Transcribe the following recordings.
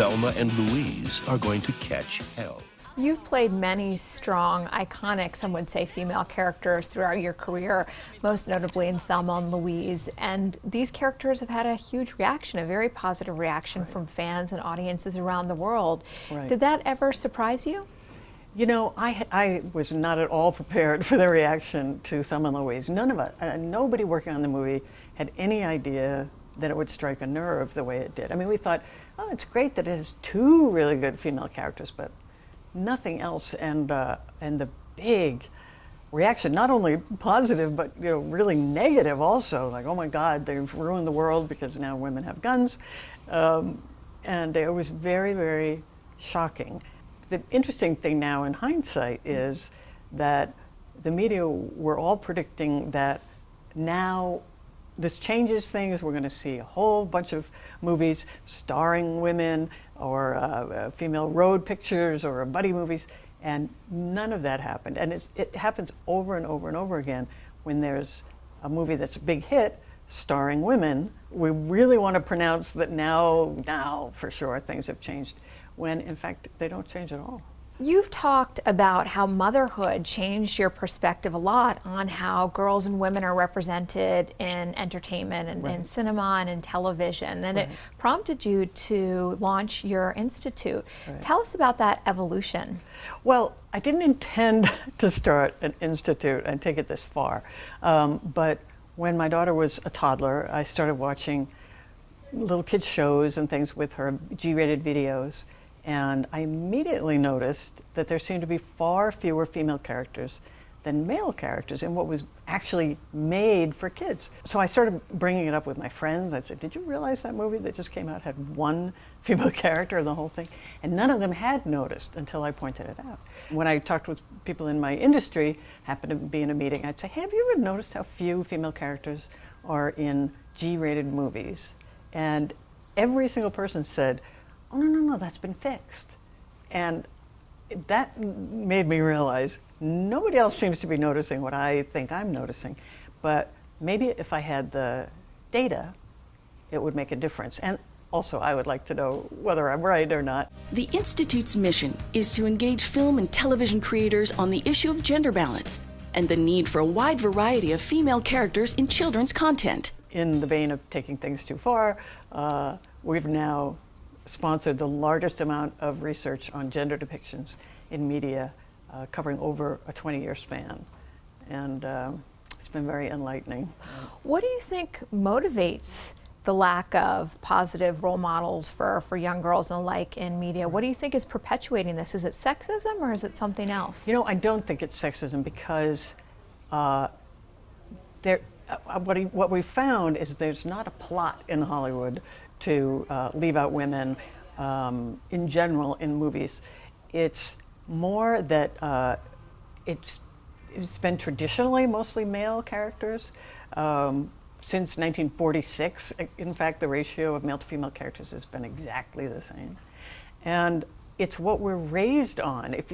Velma and Louise are going to catch hell. You've played many strong, iconic, some would say, female characters throughout your career, most notably in Thelma and Louise. And these characters have had a huge reaction, a very positive reaction from fans and audiences around the world. Did that ever surprise you? You know, I was not at all prepared for the reaction to Thelma and Louise. None of us, nobody working on the movie had any idea that it would strike a nerve the way it did. I mean, we thought, oh, it's great that it has two really good female characters, but nothing else. And the big reaction, not only positive, but really negative also. Like, oh my God, they've ruined the world because now women have guns. And it was very, very shocking. The interesting thing now in hindsight is that the media were all predicting that now this changes things. We're going to see a whole bunch of movies starring women or female road pictures or buddy movies, and none of that happened. And it happens over and over and over again when there's a movie that's a big hit starring women. We really want to pronounce that now for sure things have changed, when in fact they don't change at all. You've talked about how motherhood changed your perspective a lot on how girls and women are represented in entertainment and in cinema and in television, and it prompted you to launch your institute. Tell us about that evolution. Well, I didn't intend to start an institute and take it this far, but when my daughter was a toddler, I started watching little kids shows and things with her, G-rated videos. And I immediately noticed that there seemed to be far fewer female characters than male characters in what was actually made for kids. So I started bringing it up with my friends. I said, did you realize that movie that just came out had one female character in the whole thing? And none of them had noticed until I pointed it out. When I talked with people in my industry, happened to be in a meeting, I'd say, hey, have you ever noticed how few female characters are in G-rated movies? And every single person said, oh, no, that's been fixed. And that made me realize nobody else seems to be noticing what I think I'm noticing. But maybe if I had the data, it would make a difference. And also, I would like to know whether I'm right or not. The Institute's mission is to engage film and television creators on the issue of gender balance and the need for a wide variety of female characters in children's content. In the vein of taking things too far, we've now sponsored the largest amount of research on gender depictions in media, covering over a 20-year span. And it's been very enlightening. What do you think motivates the lack of positive role models for young girls and the like in media? What do you think is perpetuating this? Is it sexism or is it something else? You know, I don't think it's sexism because what we found is there's not a plot in Hollywood to leave out women in general in movies. It's more that it's been traditionally mostly male characters. Since 1946, in fact, the ratio of male to female characters has been exactly the same. And it's what we're raised on. If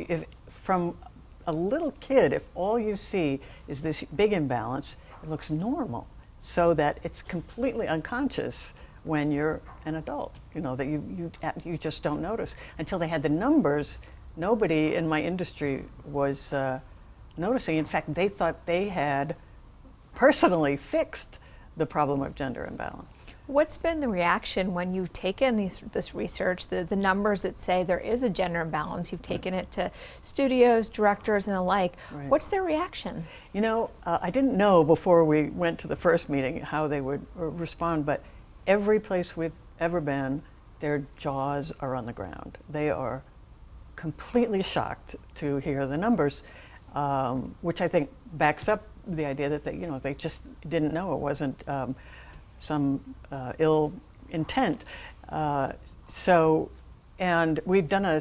from a little kid, if all you see is this big imbalance, it looks normal, so that it's completely unconscious when you're an adult, that you just don't notice. Until they had the numbers, nobody in my industry was noticing. In fact, they thought they had personally fixed the problem of gender imbalance. What's been the reaction when you've taken this research, the numbers that say there is a gender imbalance, you've taken it to studios, directors, and the like. What's their reaction? I didn't know before we went to the first meeting how they would respond, but every place we've ever been, their jaws are on the ground. They are completely shocked to hear the numbers, which I think backs up the idea that they just didn't know. It wasn't some ill intent. And we've done a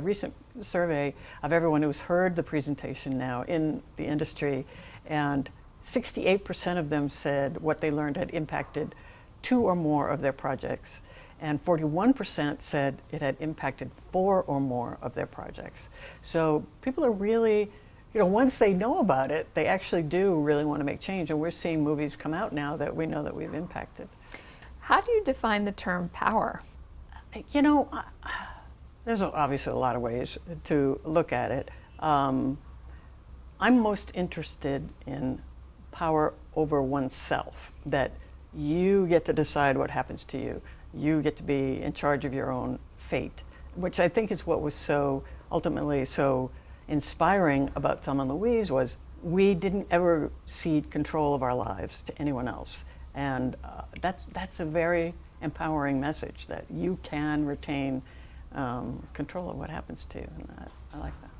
recent survey of everyone who's heard the presentation now in the industry, and 68% of them said what they learned had impacted 2 or more of their projects, and 41% said it had impacted 4 or more of their projects. So people are really, once they know about it, they actually do really want to make change, and we're seeing movies come out now that we know that we've impacted. How do you define the term power? You know, there's obviously a lot of ways to look at it. I'm most interested in power over oneself, that you get to decide what happens to you. You get to be in charge of your own fate, which I think is what was so ultimately so inspiring about Thelma and Louise, was we didn't ever cede control of our lives to anyone else. And that's a very empowering message, that you can retain control of what happens to you. And I like that.